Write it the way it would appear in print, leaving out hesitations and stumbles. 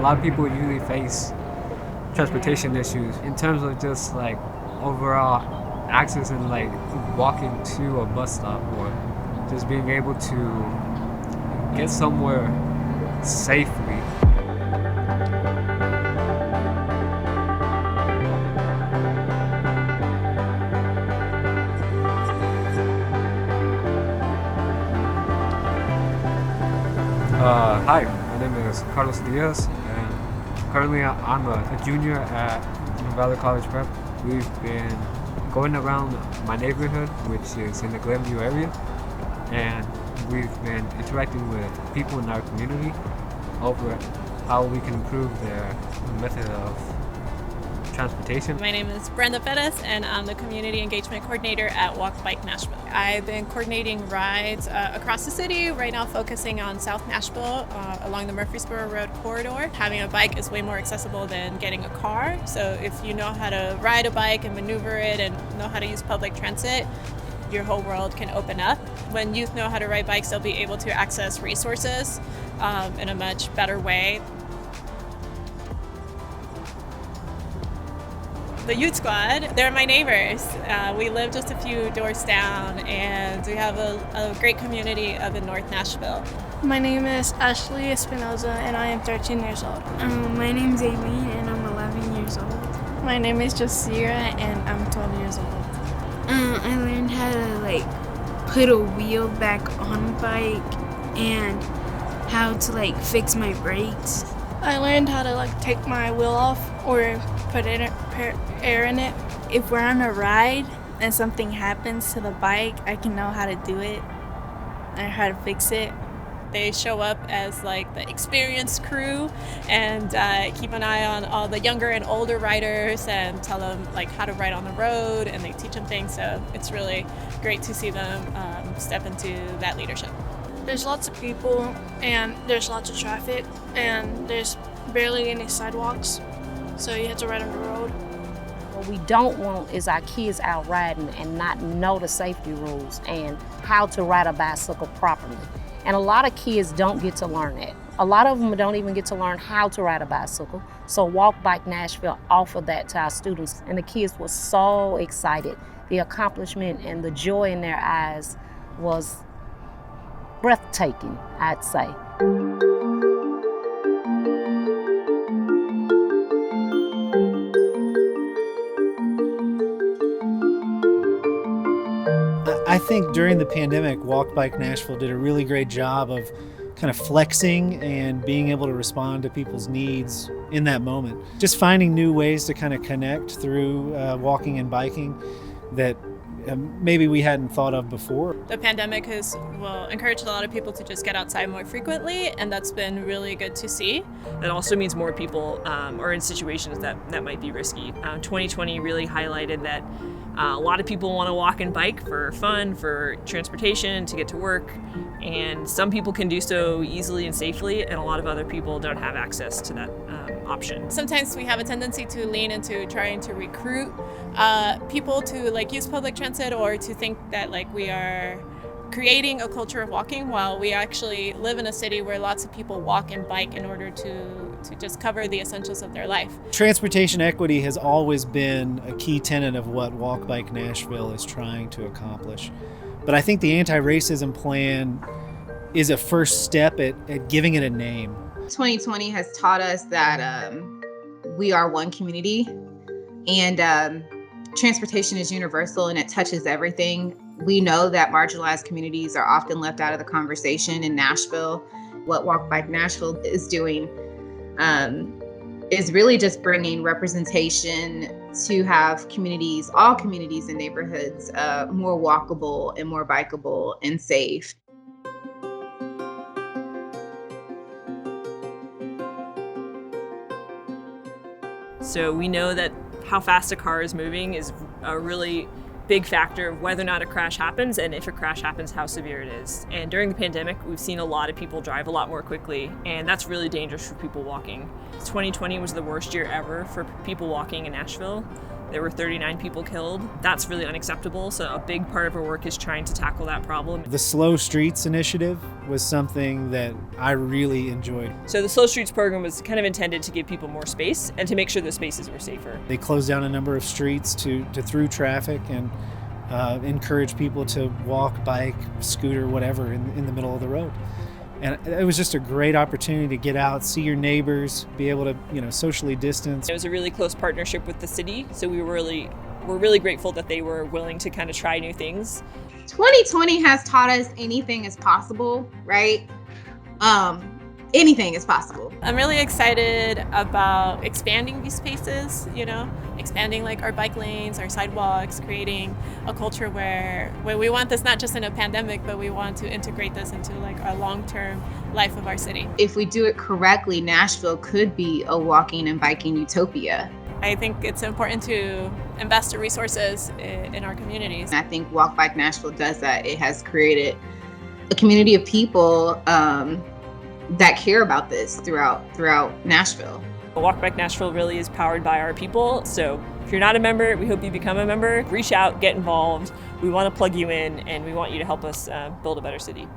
lot of people usually face transportation issues in terms of just like overall access and like walking to a bus stop or just being able to get somewhere safely. Hi, my name is Carlos Diaz, and currently I'm a junior at Valley College Prep. We've been going around my neighborhood, which is in the Glenview area, and we've been interacting with people in our community over how we can improve their method of transportation. My name is Brenda Pettis, and I'm the Community Engagement Coordinator at Walk Bike Nashville. I've been coordinating rides across the city, right now focusing on South Nashville along the Murfreesboro Road corridor. Having a bike is way more accessible than getting a car, so if you know how to ride a bike and maneuver it and know how to use public transit, your whole world can open up. When youth know how to ride bikes, they'll be able to access resources in a much better way. The Youth Squad, they're my neighbors. We live just a few doors down, and we have a great community up in North Nashville. My name is Ashley Espinoza, and I am 13 years old. My name is Aileen, and I'm 11 years old. My name is Josira, and I'm 12 years old. I learned how to put a wheel back on a bike and how to fix my brakes. I learned how to take my wheel off or put air in it. If we're on a ride and something happens to the bike, I can know how to do it and how to fix it. They show up as the experienced crew and keep an eye on all the younger and older riders and tell them how to ride on the road, and they teach them things. So it's really great to see them step into that leadership. There's lots of people and there's lots of traffic and there's barely any sidewalks, so you have to ride on the road. What we don't want is our kids out riding and not know the safety rules and how to ride a bicycle properly. And a lot of kids don't get to learn that. A lot of them don't even get to learn how to ride a bicycle. So Walk Bike Nashville offered that to our students, and the kids were so excited. The accomplishment and the joy in their eyes was breathtaking, I'd say. I think during the pandemic, Walk Bike Nashville did a really great job of kind of flexing and being able to respond to people's needs in that moment. Just finding new ways to kind of connect through walking and biking that maybe we hadn't thought of before. The pandemic has encouraged a lot of people to just get outside more frequently, and that's been really good to see. That also means more people are in situations that might be risky. 2020 really highlighted that a lot of people want to walk and bike for fun, for transportation, to get to work, and some people can do so easily and safely, and a lot of other people don't have access to that option. Sometimes we have a tendency to lean into trying to recruit people to use public transit, or to think that we are creating a culture of walking, while we actually live in a city where lots of people walk and bike in order to just cover the essentials of their life. Transportation equity has always been a key tenet of what Walk Bike Nashville is trying to accomplish. But I think the anti-racism plan is a first step at giving it a name. 2020 has taught us that we are one community, and transportation is universal and it touches everything. We know that marginalized communities are often left out of the conversation in Nashville. What Walk Bike Nashville is doing is really just bringing representation to have communities, all communities and neighborhoods, more walkable and more bikeable and safe. So we know that how fast a car is moving is a really big factor of whether or not a crash happens, and if a crash happens, how severe it is. And during the pandemic, we've seen a lot of people drive a lot more quickly, and that's really dangerous for people walking. 2020 was the worst year ever for people walking in Nashville. There were 39 people killed. That's really unacceptable, so a big part of our work is trying to tackle that problem. The Slow Streets initiative was something that I really enjoyed. So the Slow Streets program was kind of intended to give people more space and to make sure the spaces were safer. They closed down a number of streets to through traffic and encourage people to walk, bike, scooter, whatever in the middle of the road. And it was just a great opportunity to get out, see your neighbors, be able to, socially distance. It was a really close partnership with the city, so we're really grateful that they were willing to kind of try new things. 2020 has taught us anything is possible, right? Anything is possible. I'm really excited about expanding these spaces, expanding like our bike lanes, our sidewalks, creating a culture where we want this not just in a pandemic, but we want to integrate this into like our long-term life of our city. If we do it correctly, Nashville could be a walking and biking utopia. I think it's important to invest the resources in our communities. And I think Walk Bike Nashville does that. It has created a community of people that care about this throughout Nashville. Walk Bike Nashville really is powered by our people. So if you're not a member, we hope you become a member. Reach out, get involved. We want to plug you in, and we want you to help us build a better city.